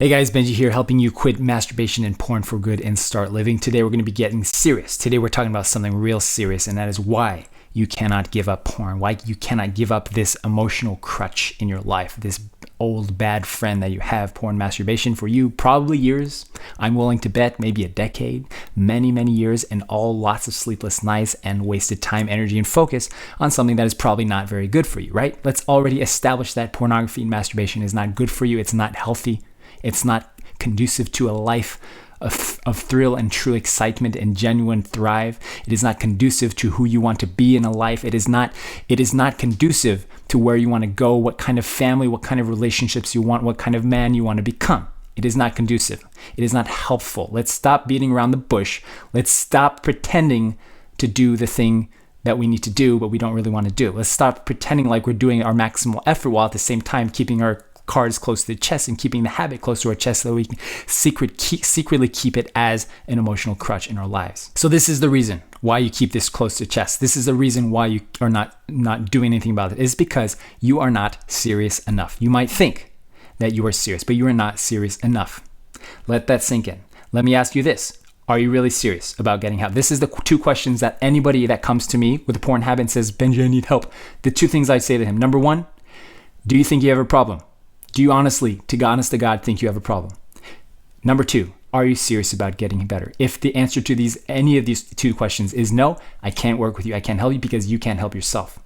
Hey guys, Benji here, helping you quit masturbation and porn for good and start living. Today we're going to be getting serious. Today we're talking about something real serious, and that is why you cannot give up porn, why you cannot give up this emotional crutch in your life, this old bad friend that you have, porn masturbation, for you probably years. I'm willing to bet maybe a decade, many years, and all lots of sleepless nights and wasted time, energy, and focus on something that is probably not very good for you, right? Let's already establish that pornography and masturbation is not good for you. It's not healthy. It's not conducive to a life of thrill and true excitement and genuine thrive. It is not conducive to who you want to be in a life. It is not conducive to where you want to go, what kind of family, what kind of relationships you want, what kind of man you want to become. It is not conducive. It is not helpful. Let's stop beating around the bush. Let's stop pretending to do the thing that we need to do, but we don't really want to do. Let's stop pretending like we're doing our maximal effort while at the same time keeping our cards close to the chest and keeping the habit close to our chest so that we can secretly keep it as an emotional crutch in our lives. So this is the reason why you keep this close to the chest. This is the reason why you are not doing anything about it. It's because you are not serious enough. You might think that you are serious, but you are not serious enough. Let that sink in. Let me ask you this. Are you really serious about getting help? This is the two questions that anybody that comes to me with a porn habit and says, Benji, I need help. The two things I say to him. Number one, do you think you have a problem? Do you honestly, honest to God, think you have a problem? Number two, are you serious about getting better? If the answer to any of these two questions is no, I can't work with you, I can't help you because you can't help yourself.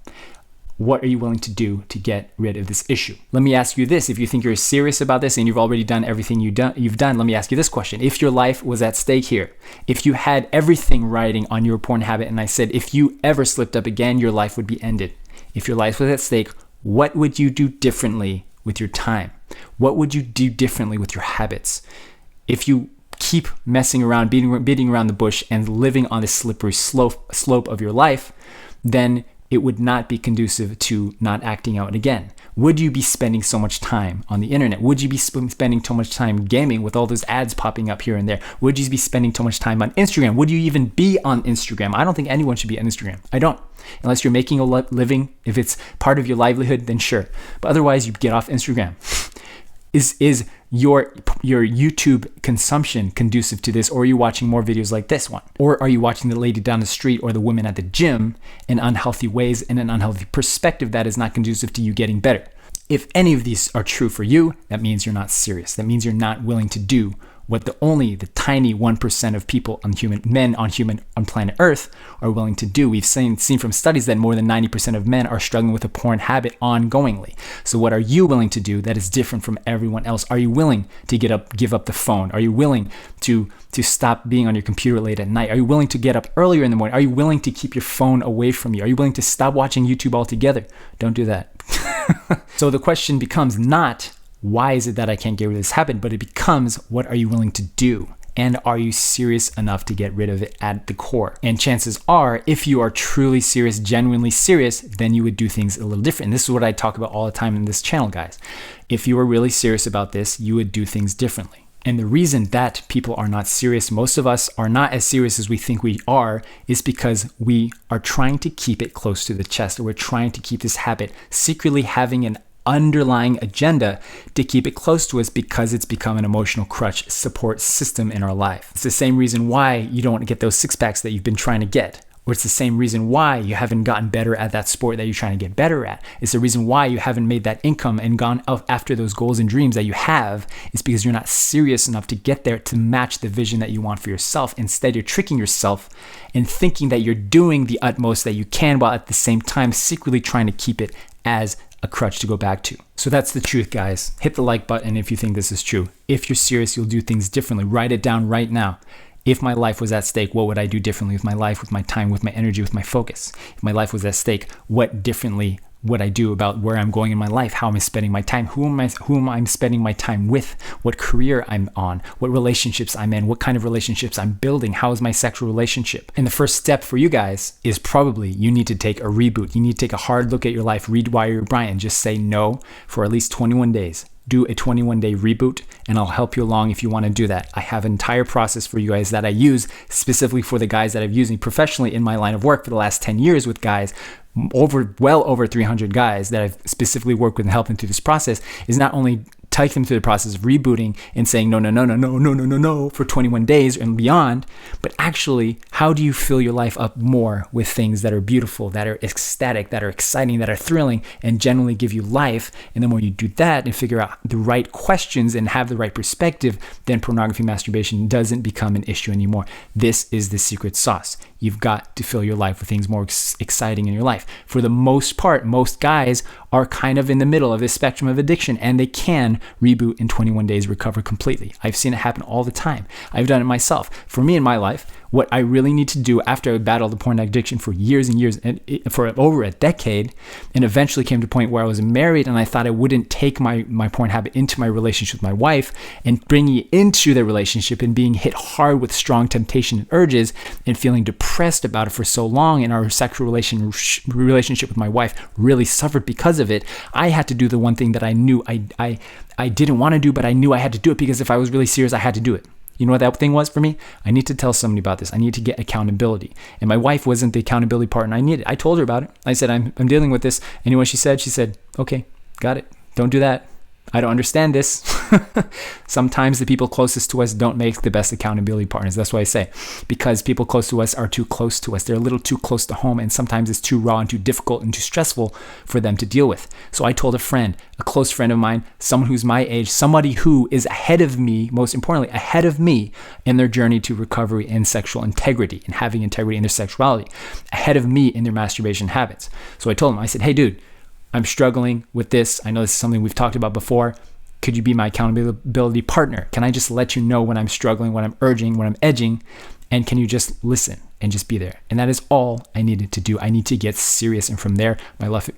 What are you willing to do to get rid of this issue? Let me ask you this. If you think you're serious about this and you've already done everything you've done, let me ask you this question. If your life was at stake here, if you had everything riding on your porn habit, and I said, if you ever slipped up again, your life would be ended. If your life was at stake, what would you do differently with your time? What would you do differently with your habits? If you keep messing around, beating around the bush and living on the slippery slope of your life, then it would not be conducive to not acting out again. Would you be spending so much time on the internet? Would you be spending so much time gaming with all those ads popping up here and there? Would you be spending so much time on Instagram? Would you even be on Instagram? I don't think anyone should be on Instagram. I don't. Unless you're making a living, if it's part of your livelihood, then sure. But otherwise, you get off Instagram. Is your YouTube consumption conducive to this, or are you watching more videos like this one? Or are you watching the lady down the street or the women at the gym in unhealthy ways, in an unhealthy perspective that is not conducive to you getting better? If any of these are true for you, that means you're not serious. That means you're not willing to do what the tiny 1% of people on planet Earth are willing to do. We've seen from studies that more than 90% of men are struggling with a porn habit ongoingly. So what are you willing to do that is different from everyone else? Are you willing to give up the phone? Are you willing to stop being on your computer late at night? Are you willing to get up earlier in the morning? Are you willing to keep your phone away from you? Are you willing to stop watching YouTube altogether? Don't do that. So the question becomes not, why is it that I can't get rid of this habit? But it becomes, what are you willing to do? And are you serious enough to get rid of it at the core? And chances are, if you are truly serious, genuinely serious, then you would do things a little different. And this is what I talk about all the time in this channel, guys. If you are really serious about this, you would do things differently. And the reason that people are not serious, most of us are not as serious as we think we are, is because we are trying to keep it close to the chest, or we're trying to keep this habit secretly having an underlying agenda to keep it close to us because it's become an emotional crutch support system in our life. It's the same reason why you don't get those six packs that you've been trying to get. Or it's the same reason why you haven't gotten better at that sport that you're trying to get better at. It's the reason why you haven't made that income and gone after those goals and dreams that you have. It's because you're not serious enough to get there to match the vision that you want for yourself. Instead, you're tricking yourself and thinking that you're doing the utmost that you can while at the same time secretly trying to keep it as a crutch to go back to. So that's the truth, guys. Hit the like button if you think this is true. If you're serious, you'll do things differently. Write it down right now. If my life was at stake, what would I do differently with my life, with my time, with my energy, with my focus? If my life was at stake, what differently would I do about where I'm going in my life? How am I spending my time? Who am I spending my time with? What career I'm on? What relationships I'm in? What kind of relationships I'm building? How is my sexual relationship? And the first step for you guys is probably you need to take a reboot. You need to take a hard look at your life, rewire your brain, and just say no for at least 21 days. Do a 21-day reboot, and I'll help you along if you want to do that. I have an entire process for you guys that I use specifically for the guys that I've used me professionally in my line of work for the last 10 years with guys well over 300 guys that I've specifically worked with and helped them through this process, is not only take them through the process of rebooting and saying no for 21 days and beyond, but actually, how do you fill your life up more with things that are beautiful, that are ecstatic, that are exciting, that are thrilling, and generally give you life? And then when you do that and figure out the right questions and have the right perspective, then pornography, masturbation doesn't become an issue anymore. This is the secret sauce. You've got to fill your life with things more exciting in your life. For the most part, most guys are kind of in the middle of this spectrum of addiction, and they can reboot in 21 days, recover completely. I've seen it happen all the time. I've done it myself. For me in my life, what I really need to do after I battled the porn addiction for years and years, and for over a decade, and eventually came to a point where I was married and I thought I wouldn't take my porn habit into my relationship with my wife and bringing it into the relationship and being hit hard with strong temptation and urges and feeling depressed about it for so long, and our sexual relationship with my wife really suffered because of it. I had to do the one thing that I knew I didn't want to do, but I knew I had to do it because if I was really serious, I had to do it. You know what that thing was for me? I need to tell somebody about this. I need to get accountability. And my wife wasn't the accountability partner I needed. I told her about it. I said, I'm dealing with this. And you know what she said? She said, okay, got it. Don't do that. I don't understand this. Sometimes the people closest to us don't make the best accountability partners. That's what I say. Because people close to us are too close to us. They're a little too close to home, and sometimes it's too raw and too difficult and too stressful for them to deal with. So I told a friend, a close friend of mine, someone who's my age, somebody who is ahead of me, most importantly, ahead of me in their journey to recovery and sexual integrity and having integrity in their sexuality, ahead of me in their masturbation habits. So I told him, I said, hey, dude, I'm struggling with this. I know this is something we've talked about before. Could you be my accountability partner? Can I just let you know when I'm struggling, when I'm urging, when I'm edging? And can you just listen and just be there? And that is all I needed to do. I need to get serious. And from there,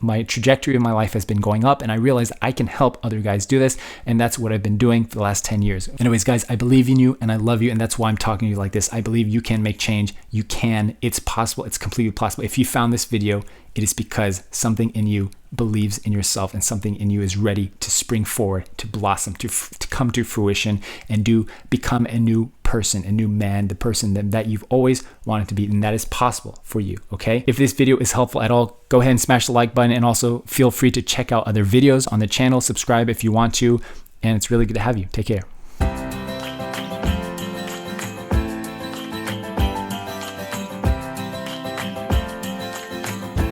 my trajectory of my life has been going up. And I realized I can help other guys do this. And that's what I've been doing for the last 10 years. Anyways, guys, I believe in you and I love you. And that's why I'm talking to you like this. I believe you can make change. You can. It's possible. It's completely possible. If you found this video, it is because something in you believes in yourself and something in you is ready to spring forward, to blossom, to come to fruition and become a new person, a new man, the person that you've always wanted to be. And that is possible for you, okay? If this video is helpful at all, go ahead and smash the like button, and also feel free to check out other videos on the channel. Subscribe if you want to, and it's really good to have you. Take care.